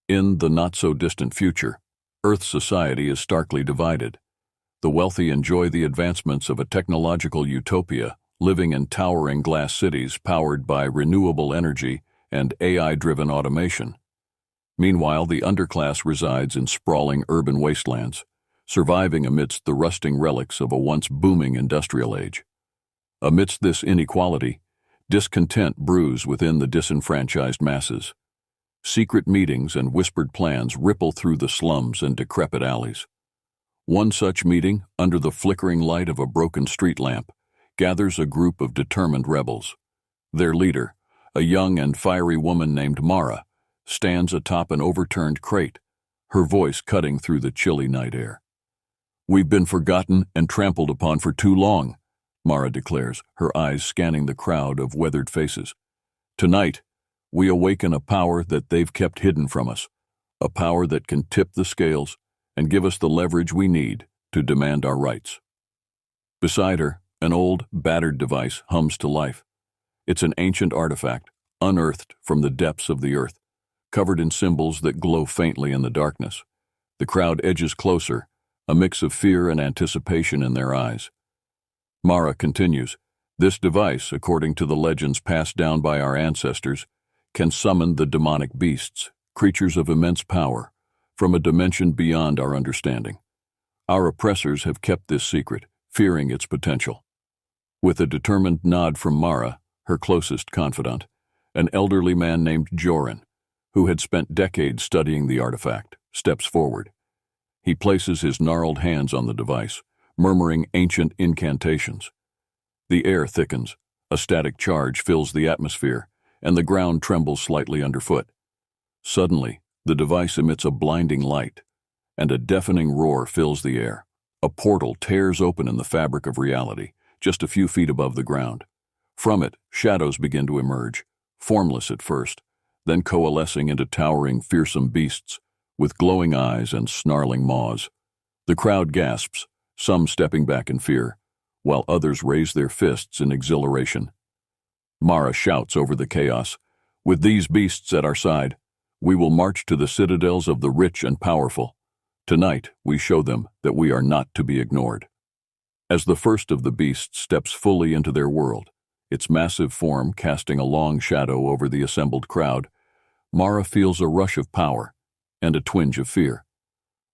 In the not-so-distant future, Earth's society is starkly divided. The wealthy enjoy the advancements of a technological utopia, living in towering glass cities powered by renewable energy and AI-driven automation. Meanwhile, the underclass resides in sprawling urban wastelands, surviving amidst the rusting relics of a once booming industrial age. Amidst this inequality, discontent brews within the disenfranchised masses. Secret meetings and whispered plans ripple through the slums and decrepit alleys. One such meeting, under the flickering light of a broken street lamp, gathers a group of determined rebels. Their leader, a young and fiery woman named Mara, stands atop an overturned crate, her voice cutting through the chilly night air. "We've been forgotten and trampled upon for too long," Mara declares, her eyes scanning the crowd of weathered faces. "Tonight, we awaken a power that they've kept hidden from us, a power that can tip the scales and give us the leverage we need to demand our rights." Beside her, an old, battered device hums to life. It's an ancient artifact, unearthed from the depths of the earth, covered in symbols that glow faintly in the darkness. The crowd edges closer, a mix of fear and anticipation in their eyes. Mara continues, "This device, according to the legends passed down by our ancestors, can summon the demonic beasts, creatures of immense power, from a dimension beyond our understanding. Our oppressors have kept this secret, fearing its potential." With a determined nod from Mara, her closest confidant, an elderly man named Joran, who had spent decades studying the artifact, steps forward. He places his gnarled hands on the device, murmuring ancient incantations. The air thickens, a static charge fills the atmosphere, and the ground trembles slightly underfoot. Suddenly, the device emits a blinding light, and a deafening roar fills the air. A portal tears open in the fabric of reality, just a few feet above the ground. From it, shadows begin to emerge, formless at first, then coalescing into towering, fearsome beasts, with glowing eyes and snarling maws. The crowd gasps, some stepping back in fear, while others raise their fists in exhilaration. Mara shouts over the chaos, "With these beasts at our side, we will march to the citadels of the rich and powerful. Tonight, we show them that we are not to be ignored." As the first of the beasts steps fully into their world, its massive form casting a long shadow over the assembled crowd, Mara feels a rush of power and a twinge of fear.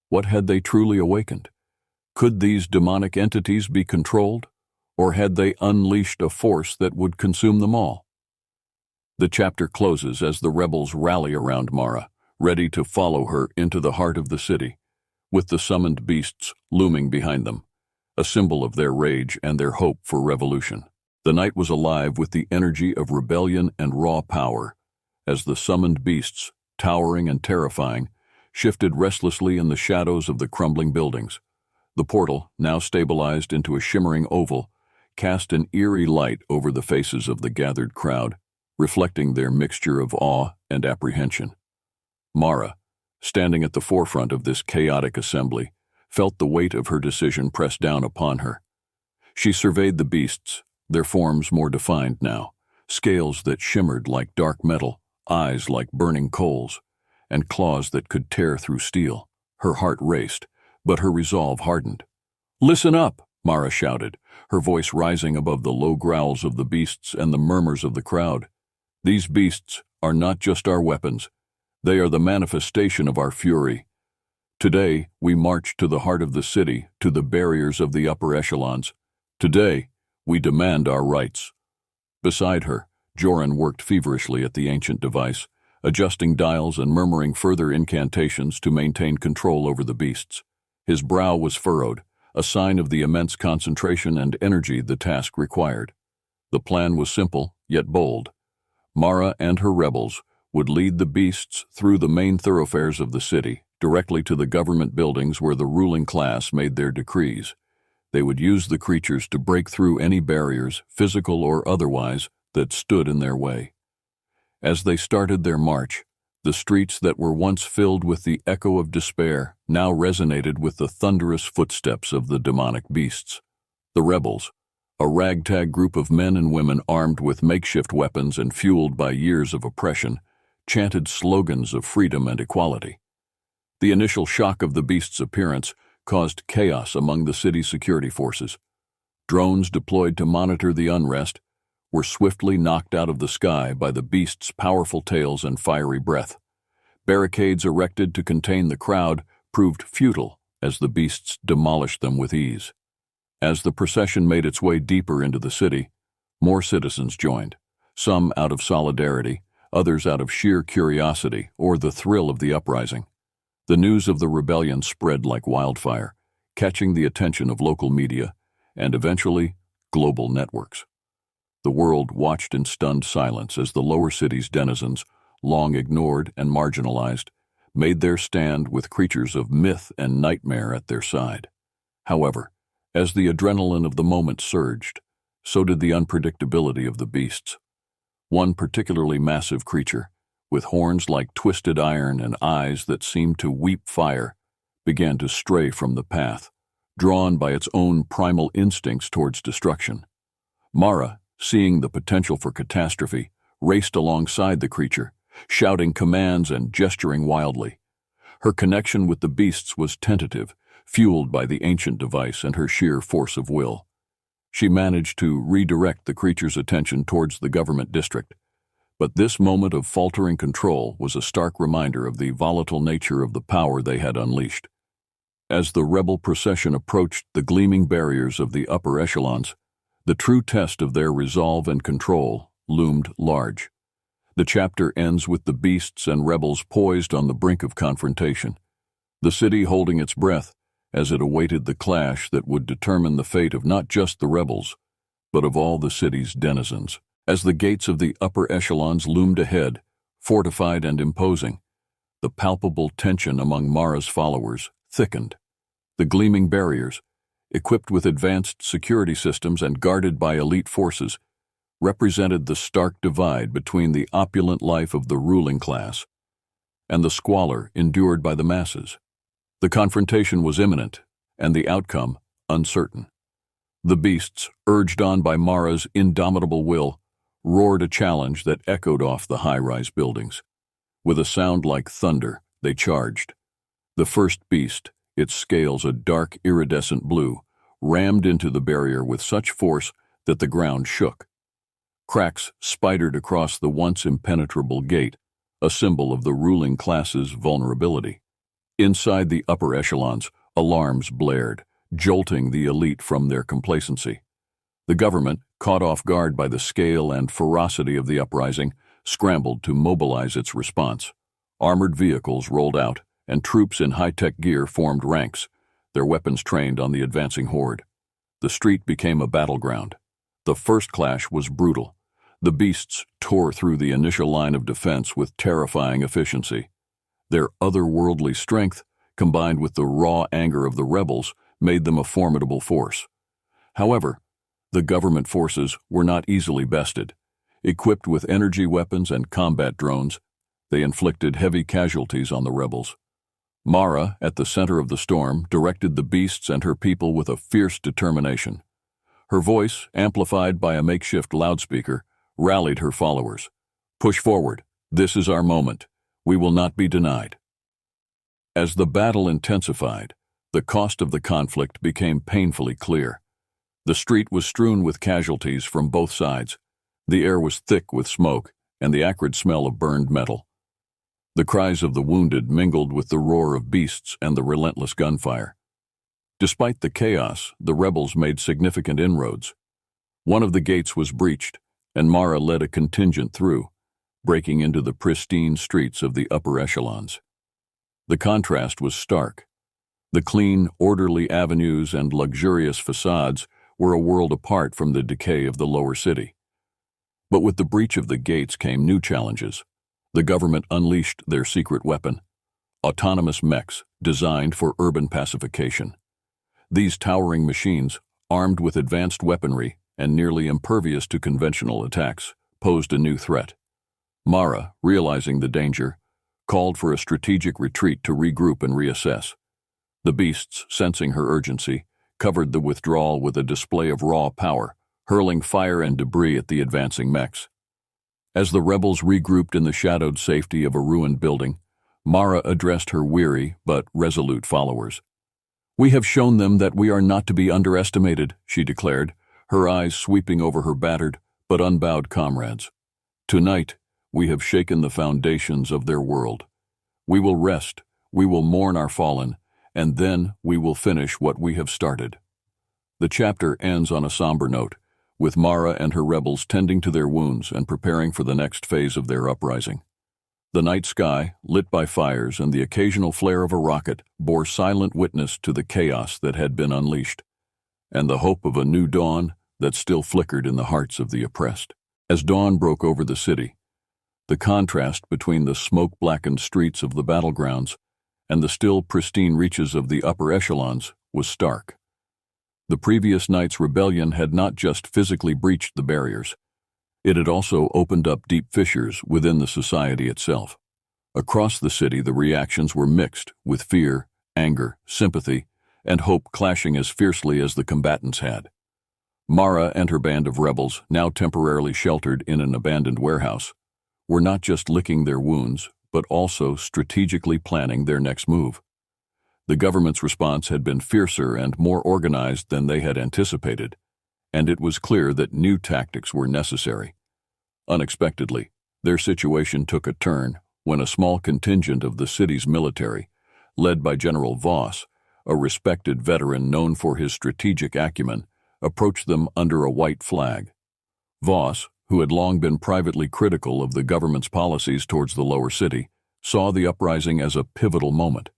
What had they truly awakened? Could these demonic entities be controlled, or had they unleashed a force that would consume them all? The chapter closes as the rebels rally around Mara, ready to follow her into the heart of the city, with the summoned beasts looming behind them, a symbol of their rage and their hope for revolution. The night was alive with the energy of rebellion and raw power, as the summoned beasts, towering and terrifying, shifted restlessly in the shadows of the crumbling buildings. The portal, now stabilized into a shimmering oval, cast an eerie light over the faces of the gathered crowd, reflecting their mixture of awe and apprehension. Mara, standing at the forefront of this chaotic assembly, felt the weight of her decision press down upon her. She surveyed the beasts, their forms more defined now, scales that shimmered like dark metal, eyes like burning coals, and claws that could tear through steel. Her heart raced, but her resolve hardened. "Listen up," Mara shouted, her voice rising above the low growls of the beasts and the murmurs of the crowd. "These beasts are not just our weapons. They are the manifestation of our fury. Today, we march to the heart of the city, to the barriers of the upper echelons. Today, we demand our rights." Beside her, Joran worked feverishly at the ancient device, adjusting dials and murmuring further incantations to maintain control over the beasts. His brow was furrowed, a sign of the immense concentration and energy the task required. The plan was simple, yet bold. Mara and her rebels would lead the beasts through the main thoroughfares of the city, directly to the government buildings where the ruling class made their decrees. They would use the creatures to break through any barriers, physical or otherwise, that stood in their way. As they started their march, the streets that were once filled with the echo of despair now resonated with the thunderous footsteps of the demonic beasts. The rebels, a ragtag group of men and women armed with makeshift weapons and fueled by years of oppression, chanted slogans of freedom and equality. The initial shock of the beast's appearance caused chaos among the city's security forces. Drones deployed to monitor the unrest were swiftly knocked out of the sky by the beast's powerful tails and fiery breath. Barricades erected to contain the crowd proved futile as the beasts demolished them with ease. As the procession made its way deeper into the city, more citizens joined, some out of solidarity, others out of sheer curiosity or the thrill of the uprising. The news of the rebellion spread like wildfire, catching the attention of local media and eventually global networks. The world watched in stunned silence as the lower city's denizens, long ignored and marginalized, made their stand with creatures of myth and nightmare at their side. However, as the adrenaline of the moment surged, so did the unpredictability of the beasts. One particularly massive creature, with horns like twisted iron and eyes that seemed to weep fire, began to stray from the path, drawn by its own primal instincts towards destruction. Mara, seeing the potential for catastrophe, raced alongside the creature, shouting commands and gesturing wildly. Her connection with the beasts was tentative, fueled by the ancient device and her sheer force of will. She managed to redirect the creature's attention towards the government district. But this moment of faltering control was a stark reminder of the volatile nature of the power they had unleashed. As the rebel procession approached the gleaming barriers of the upper echelons, the true test of their resolve and control loomed large. The chapter ends with the beasts and rebels poised on the brink of confrontation, the city holding its breath as it awaited the clash that would determine the fate of not just the rebels, but of all the city's denizens. As the gates of the upper echelons loomed ahead, fortified and imposing, the palpable tension among Mara's followers thickened. The gleaming barriers, equipped with advanced security systems and guarded by elite forces, represented the stark divide between the opulent life of the ruling class and the squalor endured by the masses. The confrontation was imminent, and the outcome uncertain. The beasts, urged on by Mara's indomitable will, roared a challenge that echoed off the high-rise buildings. With a sound like thunder, they charged. The first beast, its scales a dark iridescent blue, rammed into the barrier with such force that the ground shook. Cracks spidered across the once impenetrable gate, a symbol of the ruling class's vulnerability. Inside the upper echelons, alarms blared, jolting the elite from their complacency. The government, caught off guard by the scale and ferocity of the uprising, scrambled to mobilize its response. Armored vehicles rolled out, and troops in high-tech gear formed ranks, their weapons trained on the advancing horde. The street became a battleground. The first clash was brutal. The beasts tore through the initial line of defense with terrifying efficiency. Their otherworldly strength, combined with the raw anger of the rebels, made them a formidable force. However, the government forces were not easily bested. Equipped with energy weapons and combat drones, they inflicted heavy casualties on the rebels. Mara, at the center of the storm, directed the beasts and her people with a fierce determination. Her voice, amplified by a makeshift loudspeaker, rallied her followers. "Push forward. This is our moment. We will not be denied." As the battle intensified, the cost of the conflict became painfully clear. The street was strewn with casualties from both sides. The air was thick with smoke and the acrid smell of burned metal. The cries of the wounded mingled with the roar of beasts and the relentless gunfire. Despite the chaos, the rebels made significant inroads. One of the gates was breached, and Mara led a contingent through, breaking into the pristine streets of the upper echelons. The contrast was stark. The clean, orderly avenues and luxurious facades were a world apart from the decay of the lower city. But with the breach of the gates came new challenges. The government unleashed their secret weapon, autonomous mechs designed for urban pacification. These towering machines, armed with advanced weaponry and nearly impervious to conventional attacks, posed a new threat. Mara, realizing the danger, called for a strategic retreat to regroup and reassess. The beasts, sensing her urgency, covered the withdrawal with a display of raw power, hurling fire and debris at the advancing mechs. As the rebels regrouped in the shadowed safety of a ruined building, Mara addressed her weary but resolute followers. "We have shown them that we are not to be underestimated," she declared, her eyes sweeping over her battered but unbowed comrades. "Tonight, we have shaken the foundations of their world. We will rest, we will mourn our fallen, and then we will finish what we have started." The chapter ends on a somber note, with Mara and her rebels tending to their wounds and preparing for the next phase of their uprising. The night sky, lit by fires and the occasional flare of a rocket, bore silent witness to the chaos that had been unleashed, and the hope of a new dawn that still flickered in the hearts of the oppressed. As dawn broke over the city, the contrast between the smoke-blackened streets of the battlegrounds and the still pristine reaches of the upper echelons was stark. The previous night's rebellion had not just physically breached the barriers, it had also opened up deep fissures within the society itself. Across the city, the reactions were mixed, with fear, anger, sympathy, and hope clashing as fiercely as the combatants had. Mara and her band of rebels, now temporarily sheltered in an abandoned warehouse, were not just licking their wounds, but also strategically planning their next move. The government's response had been fiercer and more organized than they had anticipated, and it was clear that new tactics were necessary. Unexpectedly, their situation took a turn when a small contingent of the city's military, led by General Voss, a respected veteran known for his strategic acumen, approached them under a white flag. Voss, who had long been privately critical of the government's policies towards the lower city, saw the uprising as a pivotal moment,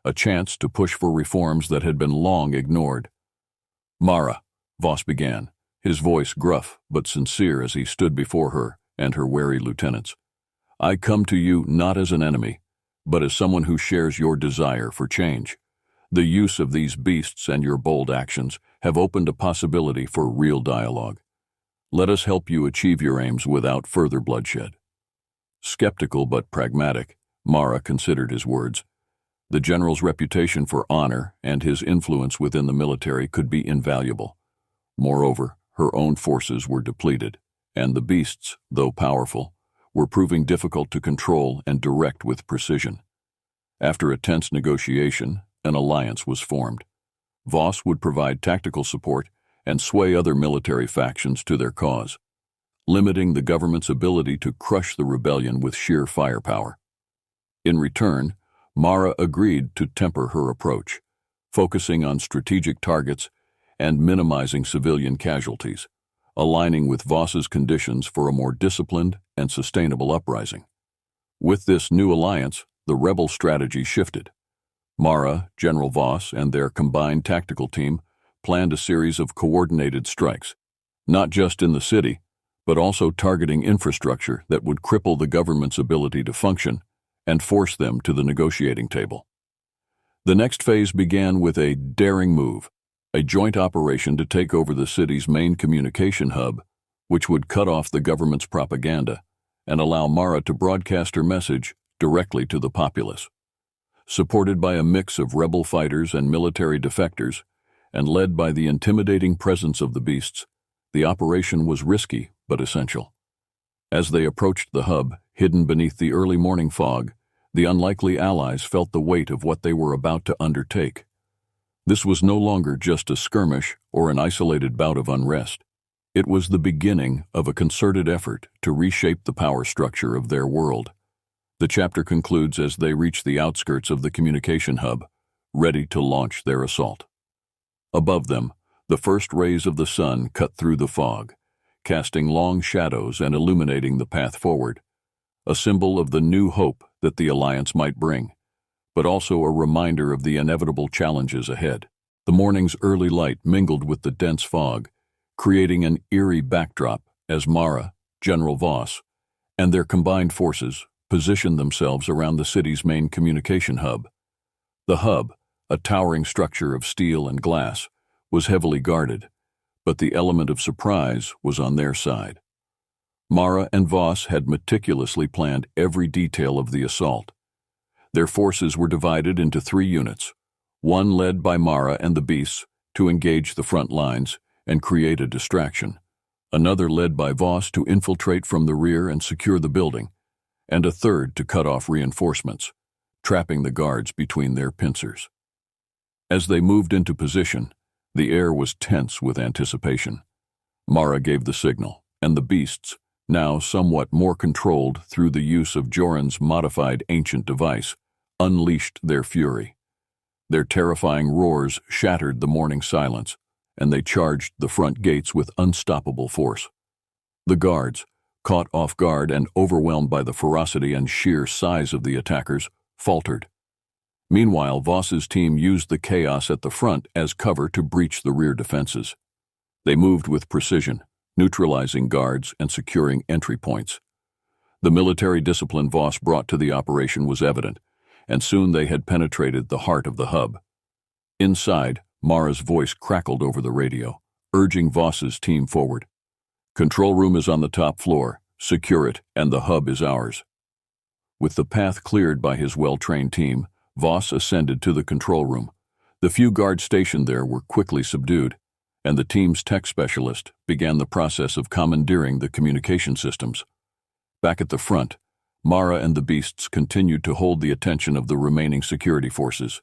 a chance to push for reforms that had been long ignored. "Mara," Voss began, his voice gruff but sincere as he stood before her and her wary lieutenants. "I come to you not as an enemy, but as someone who shares your desire for change. The use of these beasts and your bold actions have opened a possibility for real dialogue. Let us help you achieve your aims without further bloodshed." Skeptical but pragmatic, Mara considered his words. The general's reputation for honor and his influence within the military could be invaluable. Moreover, her own forces were depleted, and the beasts, though powerful, were proving difficult to control and direct with precision. After a tense negotiation, an alliance was formed. Voss would provide tactical support and sway other military factions to their cause, limiting the government's ability to crush the rebellion with sheer firepower. In return, Mara agreed to temper her approach, focusing on strategic targets and minimizing civilian casualties, aligning with Voss's conditions for a more disciplined and sustainable uprising. With this new alliance, the rebel strategy shifted. Mara, General Voss, and their combined tactical team planned a series of coordinated strikes, not just in the city, but also targeting infrastructure that would cripple the government's ability to function and force them to the negotiating table. The next phase began with a daring move, a joint operation to take over the city's main communication hub, which would cut off the government's propaganda and allow Mara to broadcast her message directly to the populace. Supported by a mix of rebel fighters and military defectors, and led by the intimidating presence of the beasts, the operation was risky but essential. As they approached the hub, hidden beneath the early morning fog, the unlikely allies felt the weight of what they were about to undertake. This was no longer just a skirmish or an isolated bout of unrest. It was the beginning of a concerted effort to reshape the power structure of their world. The chapter concludes as they reach the outskirts of the communication hub, ready to launch their assault. Above them, the first rays of the sun cut through the fog, casting long shadows and illuminating the path forward, a symbol of the new hope that the alliance might bring, but also a reminder of the inevitable challenges ahead. The morning's early light mingled with the dense fog, creating an eerie backdrop as Mara, General Voss, and their combined forces positioned themselves around the city's main communication hub. The hub, a towering structure of steel and glass, was heavily guarded, but the element of surprise was on their side. Mara and Voss had meticulously planned every detail of the assault. Their forces were divided into 3 units, one led by Mara and the beasts to engage the front lines and create a distraction, another led by Voss to infiltrate from the rear and secure the building, and a third to cut off reinforcements, trapping the guards between their pincers. As they moved into position, the air was tense with anticipation. Mara gave the signal, and the beasts, now somewhat more controlled through the use of Joran's modified ancient device, unleashed their fury. Their terrifying roars shattered the morning silence, and they charged the front gates with unstoppable force. The guards, caught off guard and overwhelmed by the ferocity and sheer size of the attackers, faltered. Meanwhile, Voss's team used the chaos at the front as cover to breach the rear defenses. They moved with precision, neutralizing guards and securing entry points. The military discipline Voss brought to the operation was evident, and soon they had penetrated the heart of the hub. Inside, Mara's voice crackled over the radio, urging Voss's team forward. "Control room is on the top floor. Secure it, and the hub is ours." With the path cleared by his well-trained team, Voss ascended to the control room. The few guards stationed there were quickly subdued, and the team's tech specialist began the process of commandeering the communication systems. Back at the front, Mara and the beasts continued to hold the attention of the remaining security forces.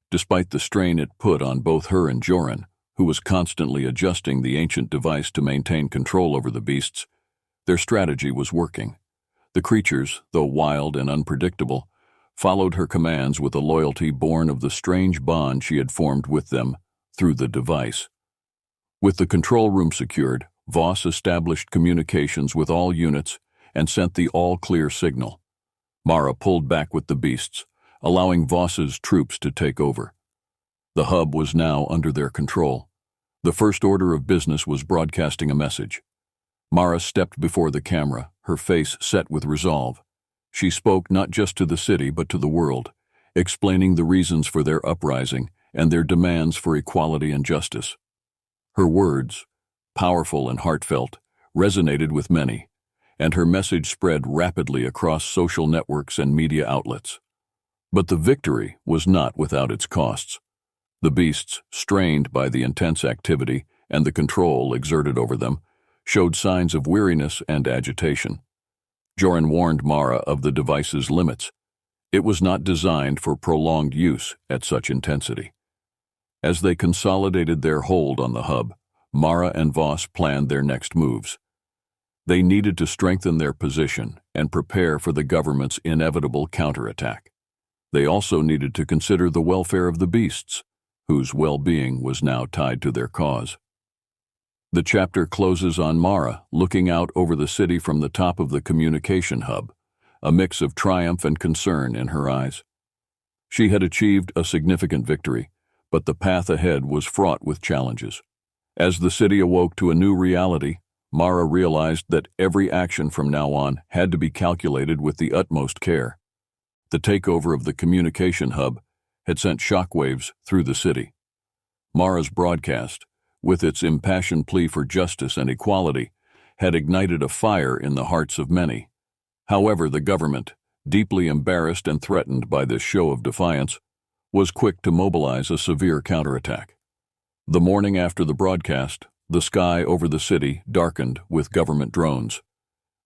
Despite the strain it put on both her and Joran, who was constantly adjusting the ancient device to maintain control over the beasts, their strategy was working. The creatures, though wild and unpredictable, followed her commands with a loyalty born of the strange bond she had formed with them through the device. With the control room secured, Voss established communications with all units and sent the all-clear signal. Mara pulled back with the beasts, allowing Voss's troops to take over. The hub was now under their control. The first order of business was broadcasting a message. Mara stepped before the camera, her face set with resolve. She spoke not just to the city but to the world, explaining the reasons for their uprising and their demands for equality and justice. Her words, powerful and heartfelt, resonated with many, and her message spread rapidly across social networks and media outlets. But the victory was not without its costs. The beasts, strained by the intense activity and the control exerted over them, showed signs of weariness and agitation. Joran warned Mara of the device's limits. It was not designed for prolonged use at such intensity. As they consolidated their hold on the hub, Mara and Voss planned their next moves. They needed to strengthen their position and prepare for the government's inevitable counterattack. They also needed to consider the welfare of the beasts, whose well-being was now tied to their cause. The chapter closes on Mara looking out over the city from the top of the communication hub, a mix of triumph and concern in her eyes. She had achieved a significant victory, but the path ahead was fraught with challenges. As the city awoke to a new reality, Mara realized that every action from now on had to be calculated with the utmost care. The takeover of the communication hub had sent shockwaves through the city. Mara's broadcast, with its impassioned plea for justice and equality, had ignited a fire in the hearts of many. However, the government, deeply embarrassed and threatened by this show of defiance, was quick to mobilize a severe counterattack. The morning after the broadcast, the sky over the city darkened with government drones.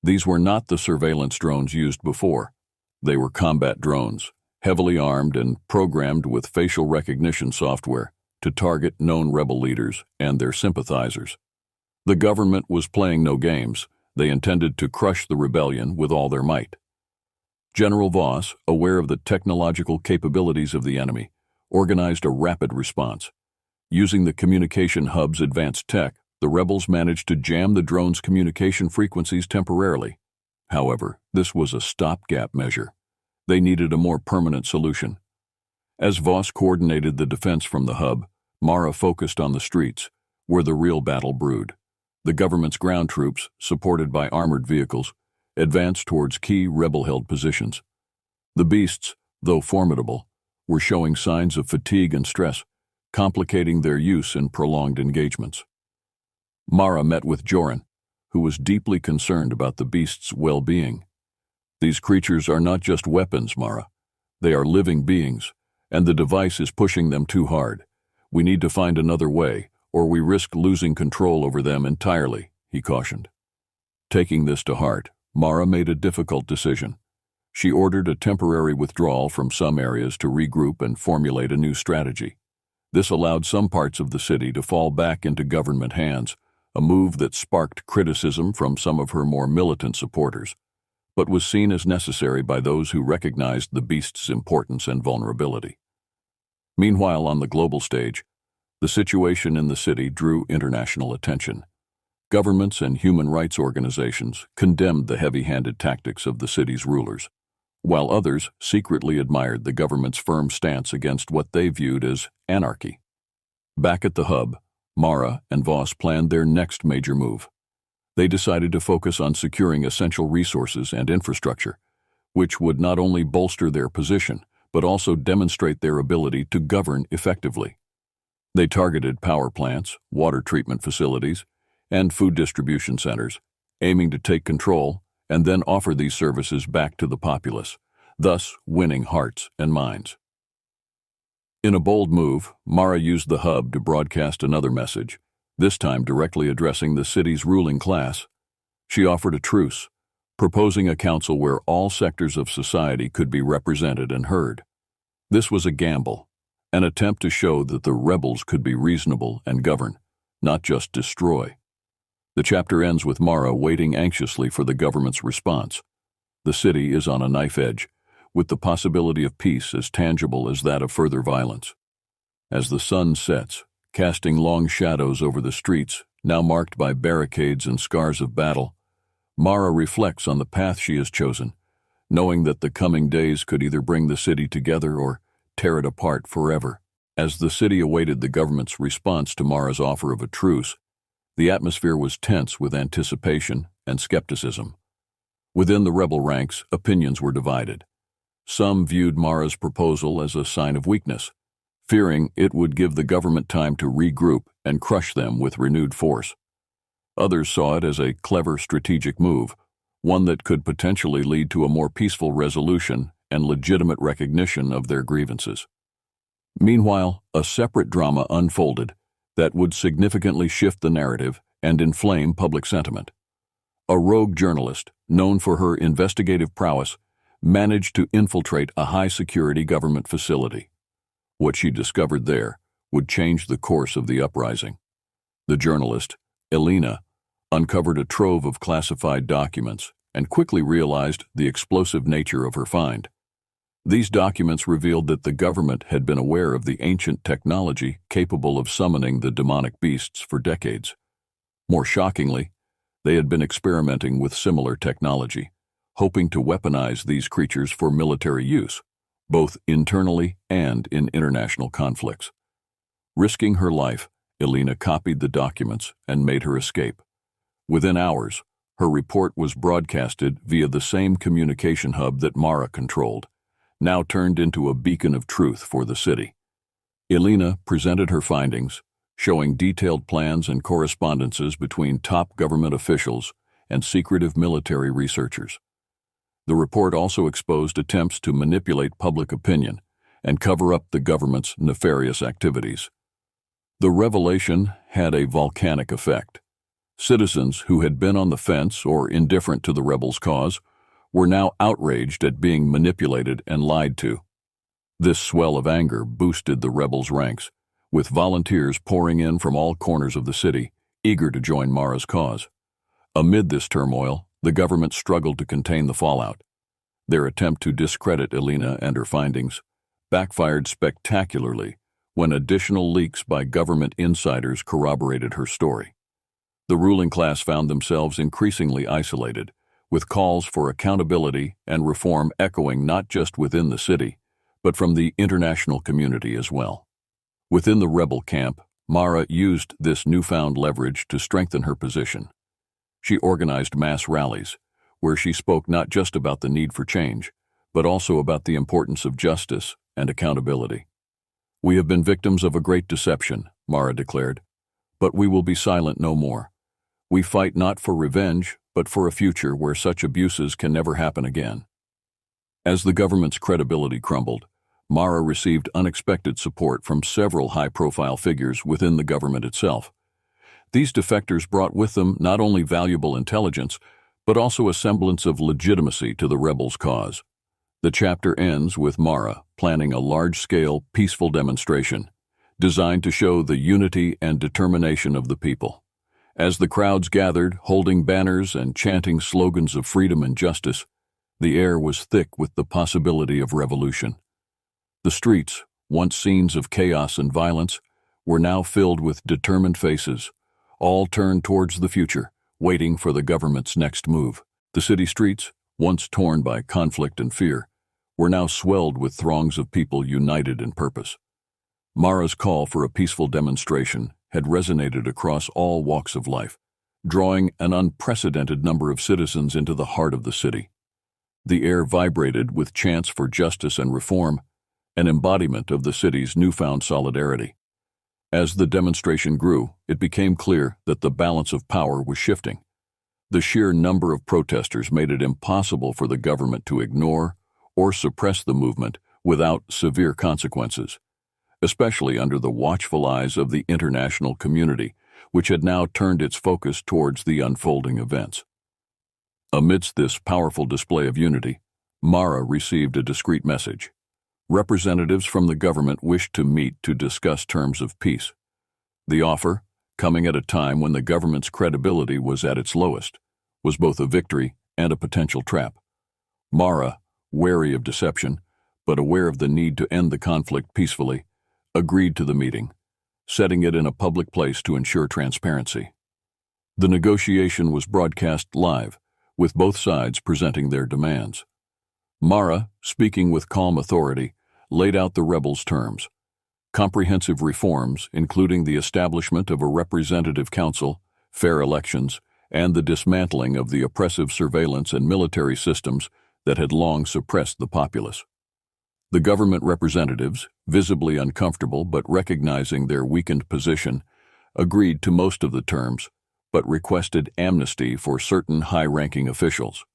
These were not the surveillance drones used before. They were combat drones, heavily armed and programmed with facial recognition software to target known rebel leaders and their sympathizers. The government was playing no games. They intended to crush the rebellion with all their might. General Voss, aware of the technological capabilities of the enemy, organized a rapid response. Using the communication hub's advanced tech, the rebels managed to jam the drone's communication frequencies temporarily. However, this was a stopgap measure. They needed a more permanent solution. As Voss coordinated the defense from the hub, Mara focused on the streets, where the real battle brewed. The government's ground troops, supported by armored vehicles, advanced towards key rebel-held positions. The beasts, though formidable, were showing signs of fatigue and stress, complicating their use in prolonged engagements. Mara met with Joran, who was deeply concerned about the beasts' well-being. "These creatures are not just weapons, Mara. They are living beings, and the device is pushing them too hard. We need to find another way, or we risk losing control over them entirely," he cautioned. Taking this to heart, Mara made a difficult decision. She ordered a temporary withdrawal from some areas to regroup and formulate a new strategy. This allowed some parts of the city to fall back into government hands, a move that sparked criticism from some of her more militant supporters, but was seen as necessary by those who recognized the beast's importance and vulnerability. Meanwhile, on the global stage, the situation in the city drew international attention. Governments and human rights organizations condemned the heavy-handed tactics of the city's rulers, while others secretly admired the government's firm stance against what they viewed as anarchy. Back at the hub, Mara and Voss planned their next major move. They decided to focus on securing essential resources and infrastructure, which would not only bolster their position, but also demonstrate their ability to govern effectively. They targeted power plants, water treatment facilities, and food distribution centers, aiming to take control and then offer these services back to the populace, thus winning hearts and minds. In a bold move, Mara used the hub to broadcast another message, this time directly addressing the city's ruling class. She offered a truce, proposing a council where all sectors of society could be represented and heard. This was a gamble, an attempt to show that the rebels could be reasonable and govern, not just destroy. The chapter ends with Mara waiting anxiously for the government's response. The city is on a knife edge, with the possibility of peace as tangible as that of further violence. As the sun sets, casting long shadows over the streets, now marked by barricades and scars of battle, Mara reflects on the path she has chosen, knowing that the coming days could either bring the city together or tear it apart forever. As the city awaited the government's response to Mara's offer of a truce, the atmosphere was tense with anticipation and skepticism. Within the rebel ranks, opinions were divided. Some viewed Mara's proposal as a sign of weakness, fearing it would give the government time to regroup and crush them with renewed force. Others saw it as a clever strategic move, one that could potentially lead to a more peaceful resolution and legitimate recognition of their grievances. Meanwhile, a separate drama unfolded that would significantly shift the narrative and inflame public sentiment. A rogue journalist, known for her investigative prowess, managed to infiltrate a high-security government facility. What she discovered there would change the course of the uprising. The journalist, Elena, uncovered a trove of classified documents and quickly realized the explosive nature of her find. These documents revealed that the government had been aware of the ancient technology capable of summoning the demonic beasts for decades. More shockingly, they had been experimenting with similar technology, hoping to weaponize these creatures for military use, both internally and in international conflicts. Risking her life, Elena copied the documents and made her escape. Within hours, her report was broadcasted via the same communication hub that Mara controlled, now turned into a beacon of truth for the city. Elena presented her findings, showing detailed plans and correspondences between top government officials and secretive military researchers. The report also exposed attempts to manipulate public opinion and cover up the government's nefarious activities. The revelation had a volcanic effect. Citizens who had been on the fence or indifferent to the rebels' cause were now outraged at being manipulated and lied to. This swell of anger boosted the rebels' ranks, with volunteers pouring in from all corners of the city, eager to join Mara's cause. Amid this turmoil, the government struggled to contain the fallout. Their attempt to discredit Elena and her findings backfired spectacularly when additional leaks by government insiders corroborated her story. The ruling class found themselves increasingly isolated, with calls for accountability and reform echoing not just within the city, but from the international community as well. Within the rebel camp, Mara used this newfound leverage to strengthen her position. She organized mass rallies, where she spoke not just about the need for change, but also about the importance of justice and accountability. "We have been victims of a great deception," Mara declared, "but we will be silent no more. We fight not for revenge, but for a future where such abuses can never happen again." As the government's credibility crumbled, Mara received unexpected support from several high-profile figures within the government itself. These defectors brought with them not only valuable intelligence, but also a semblance of legitimacy to the rebels' cause. The chapter ends with Mara planning a large-scale, peaceful demonstration, designed to show the unity and determination of the people. As the crowds gathered, holding banners and chanting slogans of freedom and justice, the air was thick with the possibility of revolution. The streets, once scenes of chaos and violence, were now filled with determined faces, all turned towards the future, waiting for the government's next move. The city streets, once torn by conflict and fear, were now swelled with throngs of people united in purpose. Mara's call for a peaceful demonstration had resonated across all walks of life, drawing an unprecedented number of citizens into the heart of the city. The air vibrated with chants for justice and reform, an embodiment of the city's newfound solidarity. As the demonstration grew, it became clear that the balance of power was shifting. The sheer number of protesters made it impossible for the government to ignore or suppress the movement without severe consequences, especially under the watchful eyes of the international community, which had now turned its focus towards the unfolding events. Amidst this powerful display of unity, Mara received a discreet message. Representatives from the government wished to meet to discuss terms of peace. The offer, coming at a time when the government's credibility was at its lowest, was both a victory and a potential trap. Mara, wary of deception, but aware of the need to end the conflict peacefully, agreed to the meeting, setting it in a public place to ensure transparency. The negotiation was broadcast live, with both sides presenting their demands. Mara, speaking with calm authority, laid out the rebels' terms: comprehensive reforms, including the establishment of a representative council, fair elections, and the dismantling of the oppressive surveillance and military systems that had long suppressed the populace. The government representatives, visibly uncomfortable but recognizing their weakened position, agreed to most of the terms, but requested amnesty for certain high-ranking officials.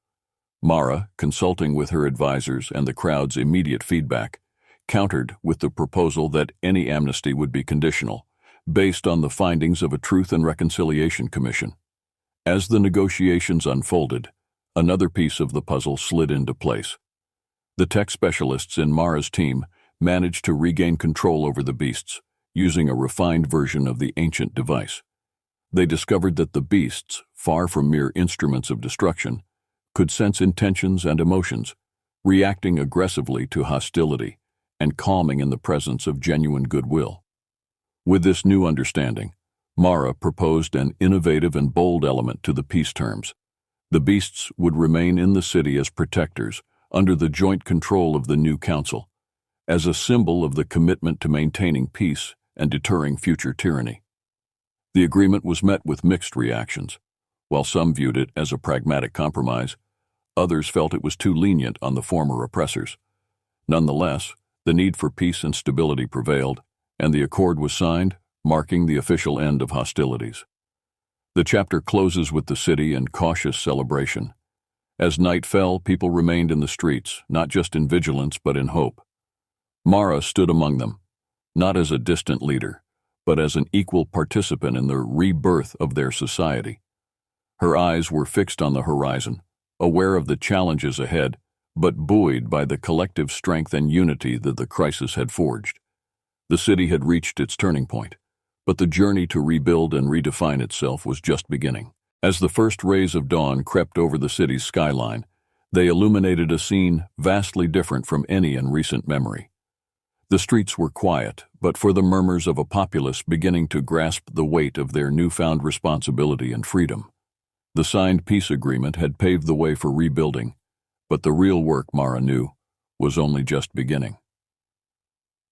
Mara, consulting with her advisors and the crowd's immediate feedback, countered with the proposal that any amnesty would be conditional, based on the findings of a Truth and Reconciliation Commission. As the negotiations unfolded, another piece of the puzzle slid into place. The tech specialists in Mara's team managed to regain control over the beasts, using a refined version of the ancient device. They discovered that the beasts, far from mere instruments of destruction, could sense intentions and emotions, reacting aggressively to hostility and calming in the presence of genuine goodwill. With this new understanding, Mara proposed an innovative and bold element to the peace terms. The beasts would remain in the city as protectors, under the joint control of the new council, as a symbol of the commitment to maintaining peace and deterring future tyranny. The agreement was met with mixed reactions. While some viewed it as a pragmatic compromise, others felt it was too lenient on the former oppressors. Nonetheless, the need for peace and stability prevailed, and the accord was signed, marking the official end of hostilities. The chapter closes with the city in cautious celebration. As night fell, people remained in the streets, not just in vigilance but in hope. Mara stood among them, not as a distant leader, but as an equal participant in the rebirth of their society. Her eyes were fixed on the horizon, aware of the challenges ahead, but buoyed by the collective strength and unity that the crisis had forged. The city had reached its turning point, but the journey to rebuild and redefine itself was just beginning. As the first rays of dawn crept over the city's skyline, they illuminated a scene vastly different from any in recent memory. The streets were quiet, but for the murmurs of a populace beginning to grasp the weight of their newfound responsibility and freedom. The signed peace agreement had paved the way for rebuilding, but the real work, Mara knew, was only just beginning.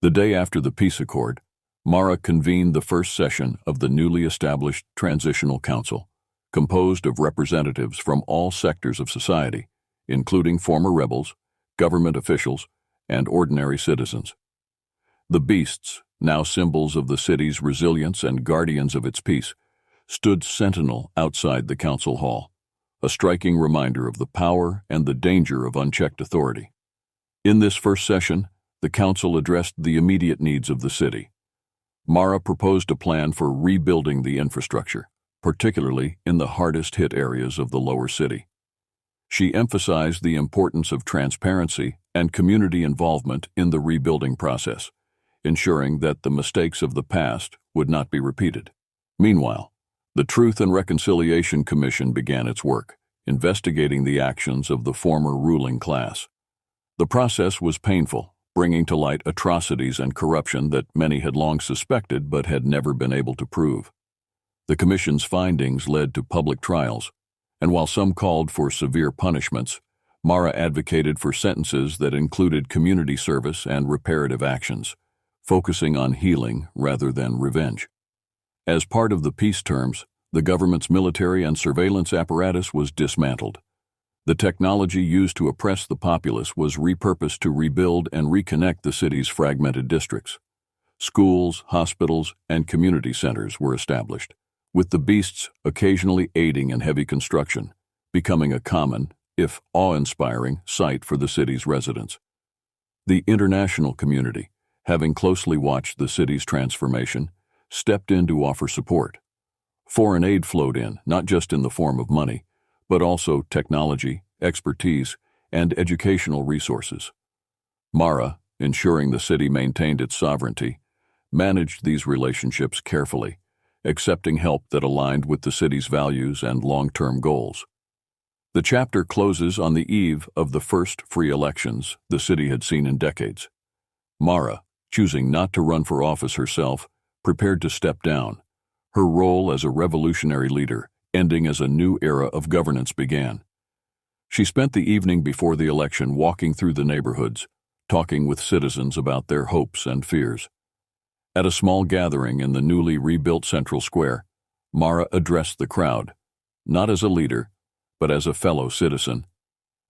The day after the peace accord, Mara convened the first session of the newly established Transitional Council, composed of representatives from all sectors of society, including former rebels, government officials, and ordinary citizens. The beasts, now symbols of the city's resilience and guardians of its peace, stood sentinel outside the council hall, a striking reminder of the power and the danger of unchecked authority. In this first session, the council addressed the immediate needs of the city. Mara proposed a plan for rebuilding the infrastructure, particularly in the hardest-hit areas of the lower city. She emphasized the importance of transparency and community involvement in the rebuilding process, ensuring that the mistakes of the past would not be repeated. Meanwhile, the Truth and Reconciliation Commission began its work, investigating the actions of the former ruling class. The process was painful, bringing to light atrocities and corruption that many had long suspected but had never been able to prove. The Commission's findings led to public trials, and while some called for severe punishments, Mara advocated for sentences that included community service and reparative actions, focusing on healing rather than revenge. As part of the peace terms, the government's military and surveillance apparatus was dismantled. The technology used to oppress the populace was repurposed to rebuild and reconnect the city's fragmented districts. Schools, hospitals, and community centers were established, with the beasts occasionally aiding in heavy construction, becoming a common, if awe-inspiring, sight for the city's residents. The international community, having closely watched the city's transformation, stepped in to offer support. Foreign aid flowed in, not just in the form of money, but also technology, expertise, and educational resources. Mara, ensuring the city maintained its sovereignty, managed these relationships carefully, accepting help that aligned with the city's values and long-term goals. The chapter closes on the eve of the first free elections the city had seen in decades. Mara, choosing not to run for office herself, prepared to step down. Her role as a revolutionary leader, ending as a new era of governance began. She spent the evening before the election walking through the neighborhoods, talking with citizens about their hopes and fears. At a small gathering in the newly rebuilt Central Square, Mara addressed the crowd, not as a leader, but as a fellow citizen.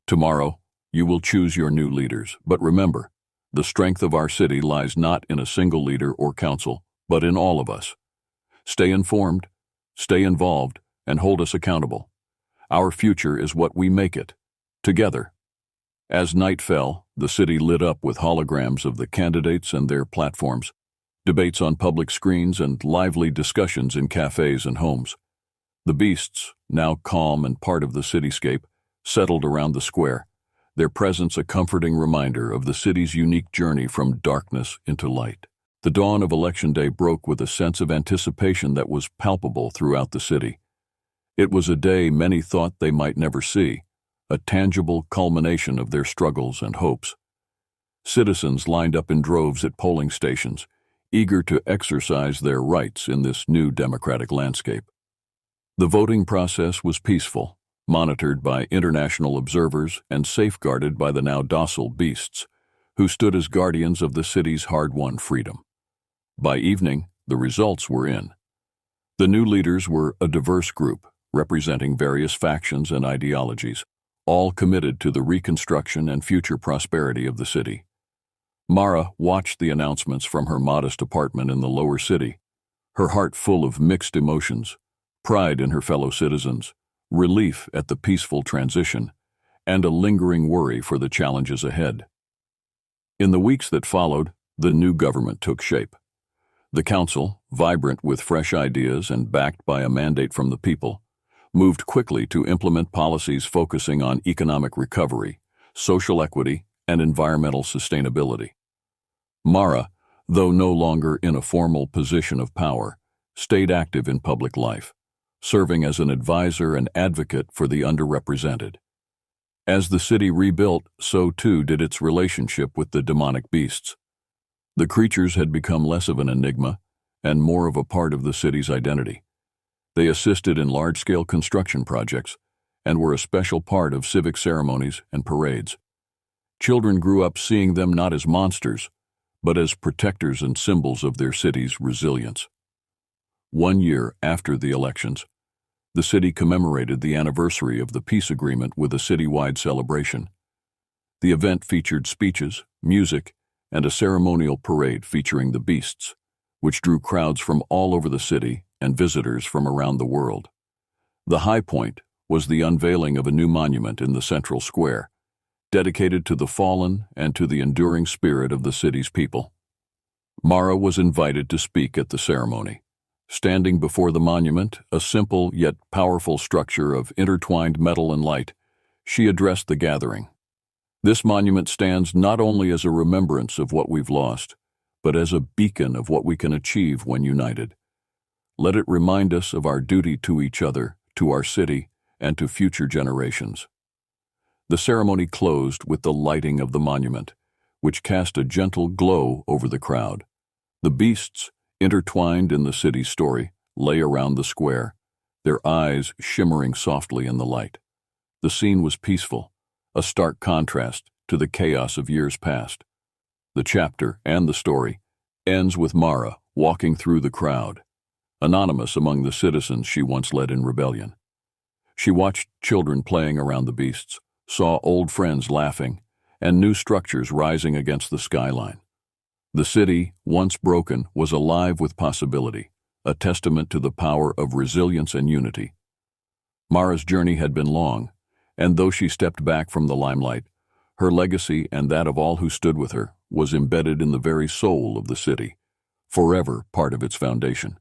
Tomorrow, you will choose your new leaders, but remember, the strength of our city lies not in a single leader or council, but in all of us. Stay informed, stay involved, and hold us accountable. Our future is what we make it, together. As night fell, the city lit up with holograms of the candidates and their platforms, debates on public screens, and lively discussions in cafes and homes. The beasts, now calm and part of the cityscape, settled around the square, their presence a comforting reminder of the city's unique journey from darkness into light. The dawn of Election Day broke with a sense of anticipation that was palpable throughout the city. It was a day many thought they might never see, a tangible culmination of their struggles and hopes. Citizens lined up in droves at polling stations, eager to exercise their rights in this new democratic landscape. The voting process was peaceful, monitored by international observers and safeguarded by the now docile beasts, who stood as guardians of the city's hard-won freedom. By evening, the results were in. The new leaders were a diverse group, representing various factions and ideologies, all committed to the reconstruction and future prosperity of the city. Mara watched the announcements from her modest apartment in the lower city, her heart full of mixed emotions, pride in her fellow citizens, relief at the peaceful transition, and a lingering worry for the challenges ahead. In the weeks that followed, the new government took shape. The council, vibrant with fresh ideas and backed by a mandate from the people, moved quickly to implement policies focusing on economic recovery, social equity, and environmental sustainability. Mara, though no longer in a formal position of power, stayed active in public life, serving as an advisor and advocate for the underrepresented. As the city rebuilt, so too did its relationship with the demonic beasts. The creatures had become less of an enigma and more of a part of the city's identity. They assisted in large-scale construction projects and were a special part of civic ceremonies and parades. Children grew up seeing them not as monsters, but as protectors and symbols of their city's resilience. 1 year after the elections, the city commemorated the anniversary of the peace agreement with a citywide celebration. The event featured speeches, music, and a ceremonial parade featuring the beasts, which drew crowds from all over the city and visitors from around the world. The high point was the unveiling of a new monument in the Central Square, dedicated to the fallen and to the enduring spirit of the city's people. Mara was invited to speak at the ceremony, Standing before the monument, a simple yet powerful structure of intertwined metal and light, she addressed the gathering. This monument stands not only as a remembrance of what we've lost, but as a beacon of what we can achieve when united. Let it remind us of our duty to each other, to our city, and to future generations. The ceremony closed with the lighting of the monument, which cast a gentle glow over the crowd. The beasts, intertwined in the city's story, lay around the square, their eyes shimmering softly in the light. The scene was peaceful, a stark contrast to the chaos of years past. The chapter and the story ends with Mara walking through the crowd, anonymous among the citizens she once led in rebellion. She watched children playing around the beasts, saw old friends laughing, and new structures rising against the skyline. The city, once broken, was alive with possibility, a testament to the power of resilience and unity. Mara's journey had been long, and though she stepped back from the limelight, her legacy and that of all who stood with her was embedded in the very soul of the city, forever part of its foundation.